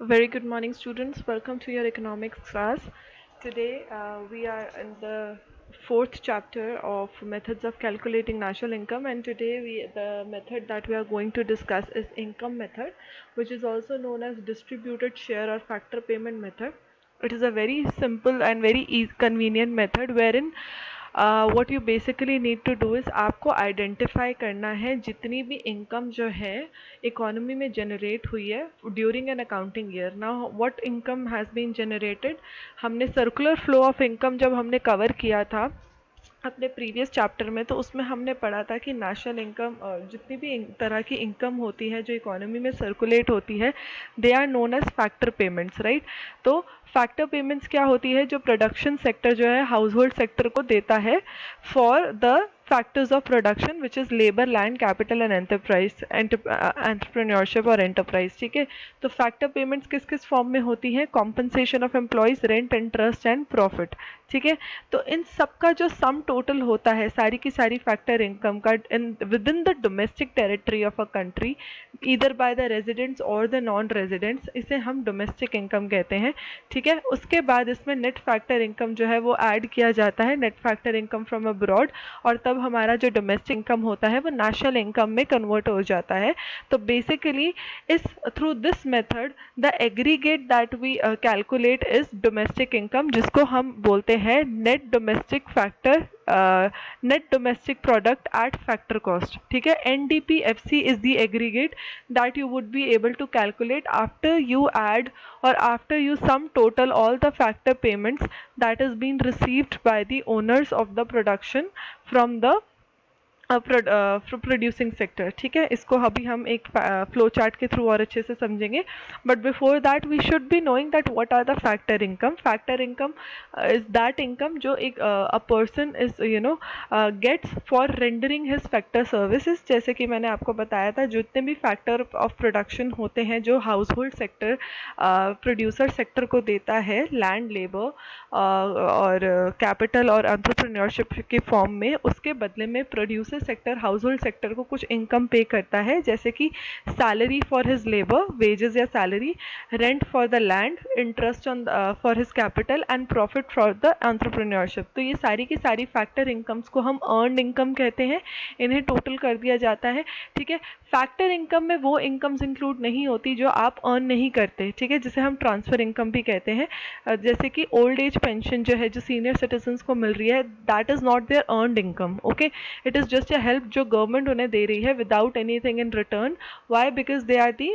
Very good morning, students. Welcome to your economics class. Today, we are in the fourth chapter of methods of calculating national income, and today the method that we are going to discuss is income method, which is also known as distributed share or factor payment method. It is a very simple and very convenient method wherein what you basically need to do is आपको identify करना है जितनी भी income जो है economy में generate हुई है during an accounting year. Now what income has been generated, हमने सर्कुलर फ्लो ऑफ इनकम जब हमने कवर किया था अपने प्रीवियस चैप्टर में, तो उसमें हमने पढ़ा था कि नेशनल इनकम जितनी भी तरह की इनकम होती है जो इकोनॉमी में सर्कुलेट होती है, they are known as factor payments, right. तो फैक्टर पेमेंट्स क्या होती है, जो प्रोडक्शन सेक्टर जो है हाउस होल्ड सेक्टर को देता है for the factors of production which is labour, land, capital and enterprise, entrepreneurship और एंटरप्राइज. ठीक है, तो फैक्टर पेमेंट्स किस किस फॉर्म में होती हैं? Compensation of employees, rent, interest and profit. ठीक है, तो इन सब का जो सम टोटल होता है सारी की सारी फैक्टर इनकम का in with in the domestic territory of a country, either by the residents और द नॉन रेजिडेंट्स, इसे हम डोमेस्टिक इनकम कहते हैं. ठीक है, उसके बाद इसमें नेट फैक्टर इनकम जो है वो ऐड किया जाता है, net factor income from abroad, और तब हमारा जो डोमेस्टिक इनकम होता है वो नेशनल इनकम में कन्वर्ट हो जाता है. तो बेसिकली इस through this method the aggregate that we calculate is domestic income, जिसको हम बोलते हैं net domestic factor, net domestic product at factor cost. ठीक है, NDPFC is the aggregate that you would be able to calculate after you add or after you sum total all the factor payments that is being received by the owners of the production from the producing sector. ठीक है, इसको अभी हम एक flow chart के through और अच्छे से समझेंगे. But before that we should be knowing that what are the factor income. Factor income is that income जो एक a person is gets for rendering his factor services. जैसे कि मैंने आपको बताया था, जितने भी फैक्टर ऑफ प्रोडक्शन होते हैं जो household sector producer sector को देता है, लैंड, लेबर और कैपिटल और एंटरप्रेन्योरशिप के फॉर्म में, उसके बदले में producer sector household sector को कुछ इनकम पे करता है, जैसे कि salary for his labour, wages या salary, rent for the land, interest on for his capital and profit for the entrepreneurship. तो ये सारी की सारी फैक्टर इनकम्स को हम अर्न इनकम कहते हैं. इन्हें टोटल कर दिया जाता है. ठीक है, फैक्टर इनकम में वो इनकम्स इंक्लूड नहीं होती जो आप अर्न नहीं करते. ठीक है, जिसे हम ट्रांसफर इनकम भी कहते हैं. जैसे कि ओल्ड एज पेंशन जो है जो सीनियर सिटीजन्स को मिल रही है, that is not their earned income. Okay, it is just a help जो गवर्नमेंट उन्हें दे रही है without anything in return. Why? Because they are the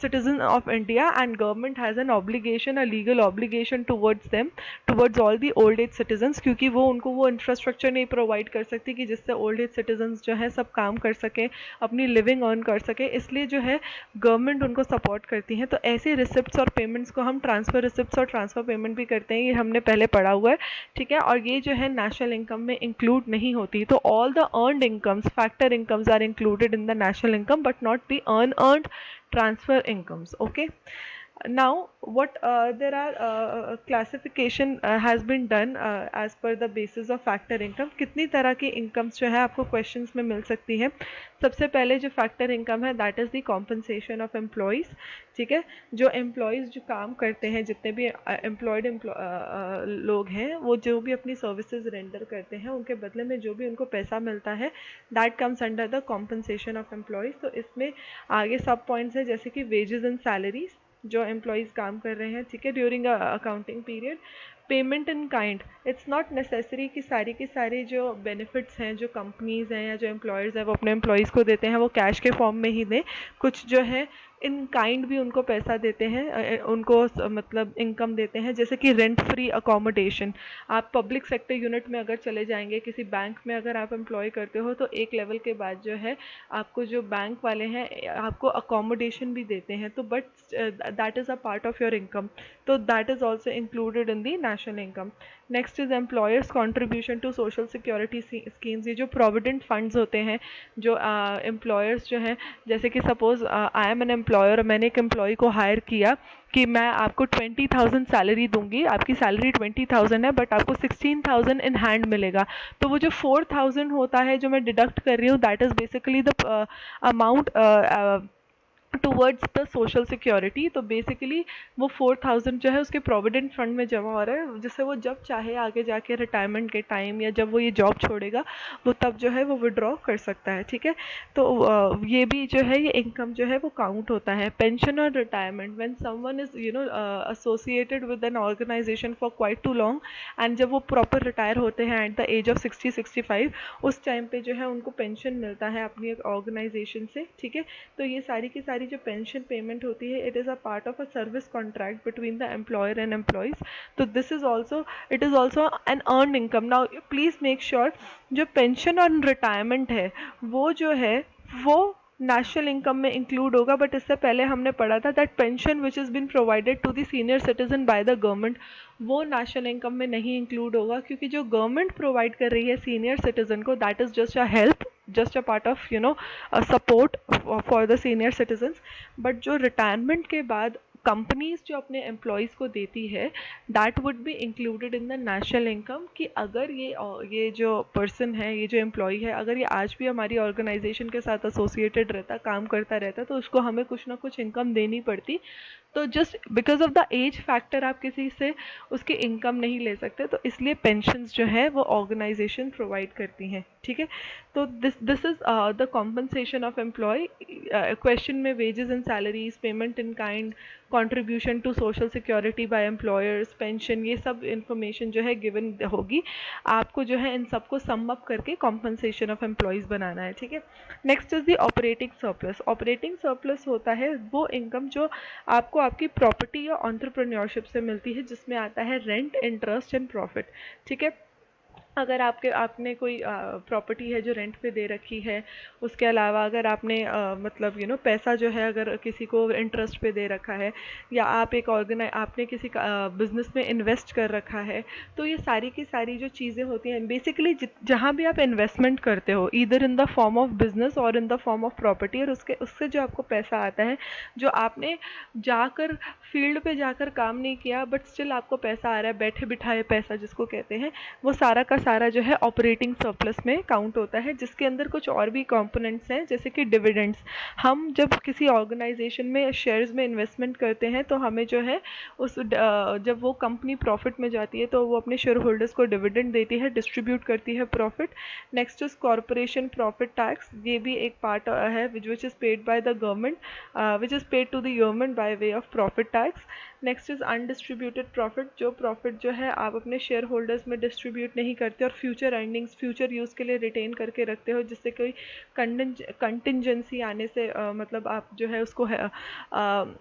citizen of India and government has an obligation, a legal obligation towards them, towards all the old age citizens, क्योंकि वो उनको वो infrastructure नहीं प्रोवाइड कर सकती कि जिससे ओल्ड एज सिटीजन्स जो है सब काम कर सकें, अपनी लिविंग अर्न कर सके. इसलिए जो है गवर्नमेंट उनको सपोर्ट करती है. तो ऐसे रिसिप्ट्स और पेमेंट्स को हम ट्रांसफ़र रिसिप्ट्स और ट्रांसफ़र पेमेंट भी करते हैं. ये हमने पहले पढ़ा हुआ है. ठीक है, और ये जो है नेशनल इनकम में इंक्लूड नहीं होती. तो all the earned incomes, factor incomes are included in the national income but not the earned transfer incomes. Okay, now what there are classification has been done as per the basis of factor income. कितनी तरह की incomes जो है आपको questions में मिल सकती है. सबसे पहले जो factor income है that is the compensation of employees. ठीक है, जो employees जो काम करते हैं, जितने भी employed लोग हैं, वो जो भी अपनी services render करते हैं, उनके बदले में जो भी उनको पैसा मिलता है, that comes under the compensation of employees. तो इसमें आगे सब पॉइंट्स है जैसे कि wages and salaries जो एम्प्लॉयज़ काम कर रहे हैं. ठीक है, during accounting period. Payment in kind, it's not necessary कि सारी की सारी जो बेनिफिट्स हैं जो कंपनीज़ हैं या जो एम्प्लॉयर्स हैं वो अपने एम्प्लॉयज़ को देते हैं वो कैश के फॉर्म में ही दें. कुछ जो है इन काइंड भी उनको पैसा देते हैं, उनको मतलब इनकम देते हैं. जैसे कि रेंट फ्री अकोमोडेशन. आप पब्लिक सेक्टर यूनिट में अगर चले जाएंगे, किसी बैंक में अगर आप एम्प्लॉय करते हो, तो एक लेवल के बाद जो है आपको जो बैंक वाले हैं आपको अकोमोडेशन भी देते हैं. तो but that is a part of your income. तो that is also included in the national income. Next is employers contribution to social security schemes. ये जो प्रोविडेंट फंड्स होते हैं, जो एम्प्लॉयर्स जो हैं, जैसे कि suppose I am an employer, मैंने एक एम्प्लॉय को हायर किया कि मैं आपको 20,000 सैलरी दूंगी, आपकी सैलरी 20,000 है बट आपको 16,000 इन हैंड मिलेगा. तो वो जो 4,000 होता है जो मैं डिडक्ट कर रही हूँ, that is basically the amount towards the social security. तो बेसिकली वो 4,000 जो है उसके प्रोविडेंट फंड में जमा हो रहा है, जिससे वो जब चाहे आगे जाके रिटायरमेंट के टाइम या जब वो ये जॉब छोड़ेगा वो तब जो है वो विड्रॉ कर सकता है। ठीक है, तो ये भी जो है ये इनकम जो है वो काउंट होता है। पेंशन और retirement, when someone is associated with an organisation for quite too long, and जब वो प्रॉपर रिटायर होते हैं एट द एज ऑफ 60-65, उस टाइम पे जो है उनको पेंशन मिलता है अपनी एक ऑर्गेनाइजेशन से। ठीक है, तो ये सारी की सारी जो पेंशन पेमेंट होती है, it is a part of a service contract between the employer and employees. तो this is also, it is also an earn income. Now please make sure जो पेंशन और रिटायरमेंट है वो जो है वो नेशनल इनकम में इंक्लूड होगा, बट इससे पहले हमने पढ़ा था that pension which is been provided to the senior citizen by the government, वो नेशनल इनकम में नहीं इंक्लूड होगा, क्योंकि जो गवर्नमेंट प्रोवाइड कर रही है सीनियर सिटीजन को, that is just a help, just a part of support for the senior citizens। But जो रिटायरमेंट के बाद कंपनीज जो अपने एम्प्लॉयज़ को देती है, that would be included in the national income. कि अगर ये जो पर्सन है, ये जो एम्प्लॉय है, अगर ये आज भी हमारी ऑर्गेनाइजेशन के साथ एसोसिएटेड रहता, काम करता रहता, तो उसको हमें कुछ ना कुछ इनकम देनी पड़ती। तो just because of the age factor आप किसी से उसकी इनकम नहीं ले सकते, तो इसलिए पेंशन्स जो है वो ऑर्गेनाइजेशन प्रोवाइड करती हैं। ठीक है, तो this is the compensation of employee. Question में wages and salaries, payment in kind, contribution to social security by employers, pension, ये सब इंफॉर्मेशन जो है गिवन होगी आपको, जो है इन सबको सम अप करके कॉम्पनसेशन ऑफ एम्प्लॉयज़ बनाना है। ठीक है, next is the operating surplus. Operating surplus होता है वो इनकम जो आपको आपकी प्रॉपर्टी या एंटरप्रेन्योरशिप से मिलती है, जिसमें आता है रेंट, इंटरेस्ट एंड प्रॉफिट। ठीक है, अगर आपने कोई प्रॉपर्टी है जो रेंट पे दे रखी है, उसके अलावा अगर आपने मतलब पैसा जो है अगर किसी को इंटरेस्ट पे दे रखा है, या आप आपने किसी का बिजनेस में इन्वेस्ट कर रखा है, तो ये सारी की सारी जो चीज़ें होती हैं बेसिकली, जहाँ भी आप इन्वेस्टमेंट करते हो, either in the form of business और in the form of property, और उससे जो आपको पैसा आता है, जो आपने जाकर फील्ड पे जाकर काम नहीं किया बट स्टिल आपको पैसा आ रहा है, बैठे बिठाए पैसा जिसको कहते हैं, वो सारा का सारा जो है ऑपरेटिंग सरप्लस में काउंट होता है, जिसके अंदर कुछ और भी कंपोनेंट्स हैं, जैसे कि डिविडेंड्स। हम जब किसी ऑर्गेनाइजेशन में शेयर्स में इन्वेस्टमेंट करते हैं, तो हमें जो है जब वो कंपनी प्रॉफिट में जाती है, तो वो अपने शेयर होल्डर्स को डिविडेंड देती है, डिस्ट्रीब्यूट करती है profit. Next is corporation profit tax, ये भी एक पार्ट है which is paid by the government, which is paid to the government by way of profit tax. Next is undistributed profit, जो प्रॉफिट जो है आप अपने शेयर होल्डर्स में डिस्ट्रीब्यूट नहीं करते और फ्यूचर अर्निंग्स, फ्यूचर यूज़ के लिए रिटेन करके रखते हो, जिससे कोई कंटिंजेंसी आने से मतलब आप जो है उसको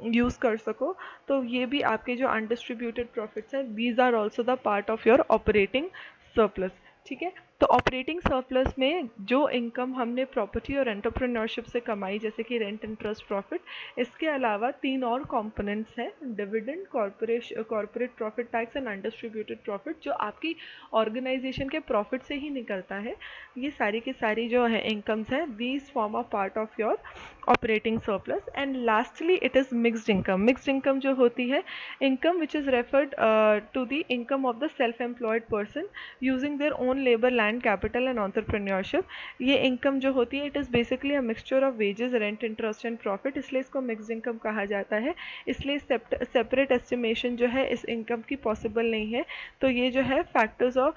यूज़ कर सको। तो ये भी आपके जो अनडिस्ट्रीब्यूटेड प्रॉफिट्स हैं, these are also the part of your operating surplus. ठीक है, तो ऑपरेटिंग सरप्लस में जो इनकम हमने प्रॉपर्टी और एंटरप्रेन्योरशिप से कमाई, जैसे कि रेंट, इंटरेस्ट, प्रॉफिट, इसके अलावा 3 और कंपोनेंट्स हैं, dividend, corporate profit tax and undistributed profit, जो आपकी ऑर्गेनाइजेशन के प्रॉफिट से ही निकलता है। ये सारी की सारी जो है इनकम्स हैं, these form a part of your operating surplus. And lastly it is mixed income. Mixed income जो होती है, income which is referred to the income of the self employed person using their own labour, land, capital and entrepreneurship. ये income जो होती है, it is basically a mixture of wages, rent, interest and profit, इसलिए इसको mixed income कहा जाता है। इसलिए सेपरेट एस्टिमेशन जो है इस इनकम की पॉसिबल नहीं है। तो ये जो है फैक्टर्स ऑफ,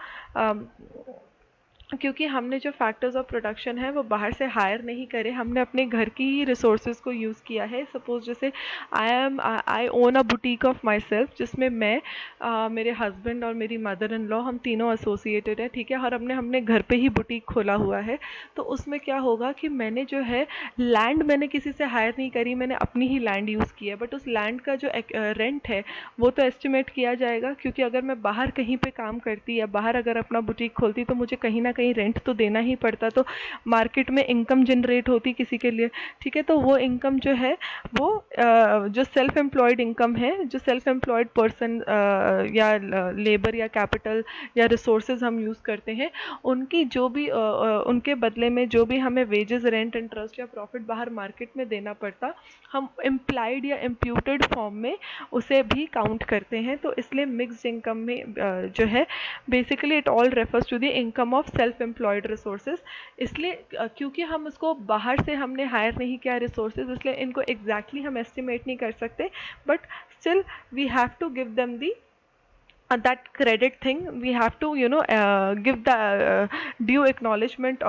क्योंकि हमने जो फैक्टर्स ऑफ प्रोडक्शन है वो बाहर से हायर नहीं करे, हमने अपने घर की ही रिसोर्सेज को यूज़ किया है। सपोज जैसे I own a boutique of myself, जिसमें मैं, मेरे हस्बैंड और मेरी मदर इन लॉ, हम तीनों एसोसिएटेड हैं। ठीक है, और हमने घर पे ही बुटीक खोला हुआ है। तो उसमें क्या होगा कि मैंने जो है लैंड मैंने किसी से हायर नहीं करी, मैंने अपनी ही लैंड यूज़ की है, बट उस लैंड का जो रेंट है वो तो एस्टिमेट किया जाएगा, क्योंकि अगर मैं बाहर कहीं पे काम करती या बाहर अगर अपना बुटीक खोलती, तो मुझे कहीं ना कहीं रेंट तो देना ही पड़ता, तो मार्केट में इनकम जनरेट होती किसी के लिए। ठीक है, तो वो इनकम जो है वो जो सेल्फ एम्प्लॉयड इनकम है, जो सेल्फ एम्प्लॉयड पर्सन या लेबर या कैपिटल या रिसोर्सेज हम यूज़ करते हैं, उनकी जो भी उनके बदले में जो भी हमें वेजेस, रेंट, इंटरेस्ट या प्रॉफिट बाहर मार्केट में देना पड़ता, हम इम्प्लाइड या इम्प्यूटेड फॉर्म में उसे भी काउंट करते हैं। तो इसलिए मिक्स्ड इनकम में जो है basically it all refers to the income of self employed resources, इसलिए क्योंकि हम उसको बाहर से हमने हायर नहीं किया रिसोर्सेज, इसलिए इनको एग्जैक्टली हम एस्टिमेट नहीं कर सकते, but still we have to give them the that credit thing, we have to give the due acknowledgement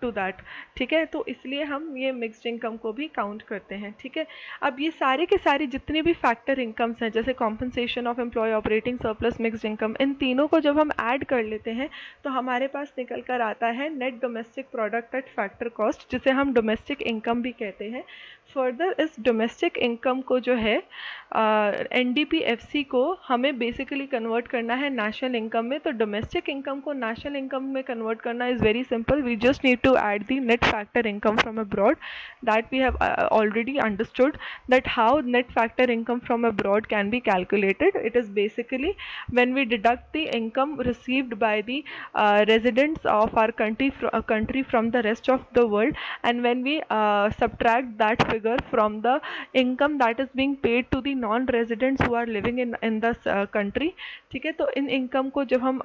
to that, ठीक है। तो इसलिए हम ये मिक्स्ड इनकम को भी काउंट करते हैं, ठीक है। अब ये सारे के सारे जितने भी फैक्टर इनकम्स हैं, जैसे compensation of employ, operating surplus, mixed income, इन तीनों को जब हम ऐड कर लेते हैं तो हमारे पास निकल कर आता है net domestic product at factor cost, जिसे हम डोमेस्टिक इनकम भी कहते हैं। फर्दर इस डोमेस्टिक इनकम को जो है एनडीपीएफसी को हमें बेसिकली कन्वर्ट करना है नेशनल इनकम में। तो डोमेस्टिक इनकम को नेशनल इनकम में कन्वर्ट करना is very simple, we just need to add the net factor income from abroad, that we have already understood that how net factor income from abroad can be calculated. It is basically when we deduct the income received by the residents of our country from the rest of the world, and when we subtract that figure from the income that is being paid to the non-residents who are living in the country, ठीक है। तो इन income को जब हम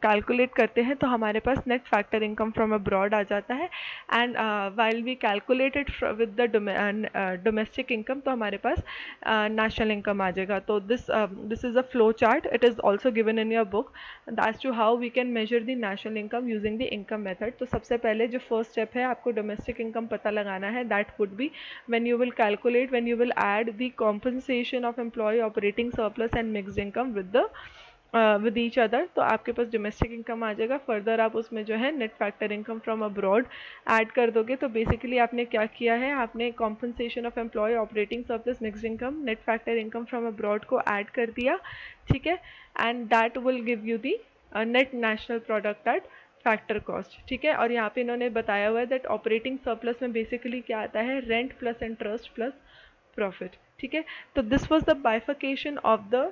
calculate करते हैं तो हमारे पास net factor income from abroad आ जाता है, and while we calculated with the domestic income तो हमारे पास नेशनल इनकम आ जाएगा। तो this is a flow chart, it is also given in your book, that's to how we can measure the national income using the income method. तो सबसे पहले जो फर्स्ट स्टेप है आपको डोमेस्टिक इनकम पता लगाना है, that would be when you will calculate, when you will add the compensation of employee, operating surplus and mixed income with each other, तो आपके पास डोमेस्टिक इनकम आ जाएगा। फर्दर आप उसमें जो है net factor income from abroad add कर दोगे। तो बेसिकली आपने क्या किया है, आपने compensation of employ, operating surplus, mixed income, net factor income from abroad को ऐड कर दिया, ठीक है, and that will give you the net national product at factor cost, ठीक है। और यहाँ पे इन्होंने बताया हुआ है दैट ऑपरेटिंग सरप्लस में बेसिकली क्या आता है, rent plus interest plus profit, ठीक है। तो this was the बाइफिकेशन of the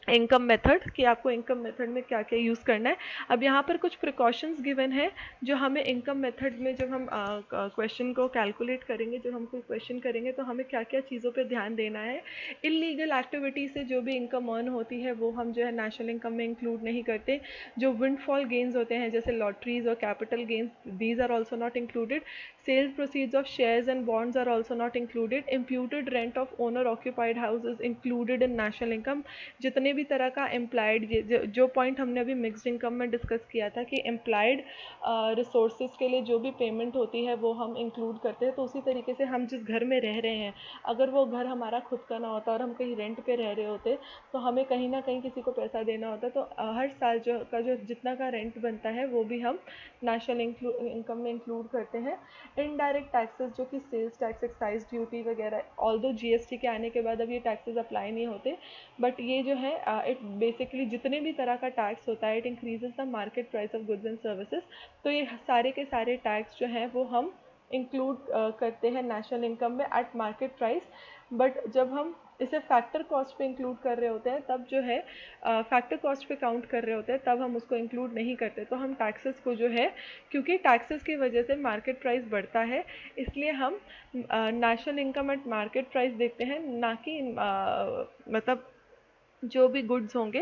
income method, कि आपको इनकम मेथड में क्या क्या यूज़ करना है। अब यहाँ पर कुछ प्रिकॉशंस गिवन है जो हमें इनकम मेथड में जब हम क्वेश्चन को कैलकुलेट करेंगे, जब हम कोई क्वेश्चन करेंगे तो हमें क्या क्या चीज़ों पे ध्यान देना है। इलीगल एक्टिविटी से जो भी इनकम अर्न होती है वो हम जो है नेशनल इनकम में इंक्लूड नहीं करते। जो विंडफॉल गेन्स होते हैं जैसे लॉटरीज और capital gains, these are also not included. Sales proceeds of shares and bonds are also not included. Imputed rent of owner occupied house is included in national income. जितने भी तरह का employed, जो point हमने अभी mixed income में discuss किया था कि एम्प्लॉयड रिसोर्सेज के लिए जो भी पेमेंट होती है वो हम इंक्लूड करते हैं। तो उसी तरीके से हम जिस घर में रह रहे हैं, अगर वो घर हमारा खुद का ना होता और हम कहीं रेंट पे रह रहे होते तो हमें कहीं ना कहीं किसी को पैसा देना होता। तो हर साल जो जितना का रेंट बनता है वो भी हम नेशनल इनकम में इंक्लूड करते हैं। इनडायरेक्ट टैक्सेस जो कि सेल्स टैक्स, एक्साइज ड्यूटी वगैरह, ऑल्दो जीएसटी के आने के बाद अब ये टैक्सेस अप्लाई नहीं होते, बट ये जो है इट बेसिकली जितने भी तरह का टैक्स होता है it increases the market price of goods and services. तो ये सारे के सारे टैक्स जो हैं वो हम इंक्लूड करते हैं नेशनल इनकम में एट मार्केट प्राइस। बट जब हम इसे फैक्टर कॉस्ट पे इंक्लूड कर रहे होते हैं तब जो है फैक्टर कॉस्ट पे काउंट कर रहे होते हैं तब हम उसको इंक्लूड नहीं करते। तो हम टैक्सेस को जो है, क्योंकि टैक्सेस की वजह से मार्केट प्राइस बढ़ता है, इसलिए हम national income at market price देखते हैं, ना कि मतलब जो भी गुड्स होंगे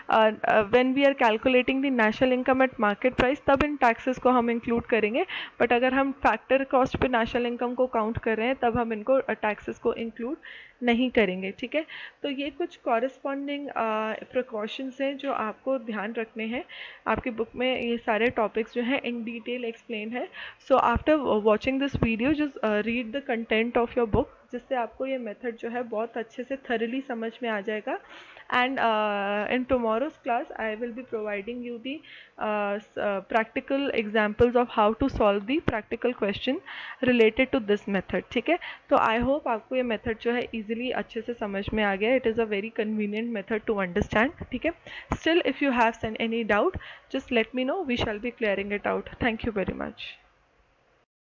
when we are calculating the national income at market price तब इन टैक्सेस को हम इंक्लूड करेंगे। बट अगर हम फैक्टर कॉस्ट पे नेशनल इनकम को काउंट कर रहे हैं तब हम इनको टैक्सेस को इंक्लूड नहीं करेंगे, ठीक है। तो ये कुछ कॉरेस्पॉन्डिंग प्रिकॉशंस हैं जो आपको ध्यान रखने हैं। आपकी बुक में ये सारे टॉपिक्स जो हैं इन डिटेल एक्सप्लेन है। So after watching this video just read the content of your book, जिससे आपको ये मेथड जो है बहुत अच्छे से थरली समझ में आ जाएगा। And in tomorrow's class I will be providing you the practical examples of how to solve the practical question related to this method, ठीक है। तो I hope आपको ये मेथड जो है easily अच्छे से समझ में आ गया। It is a very convenient method to understand, ठीक है। Still if you have any doubt just let me know, we shall be clearing it out. Thank you very much.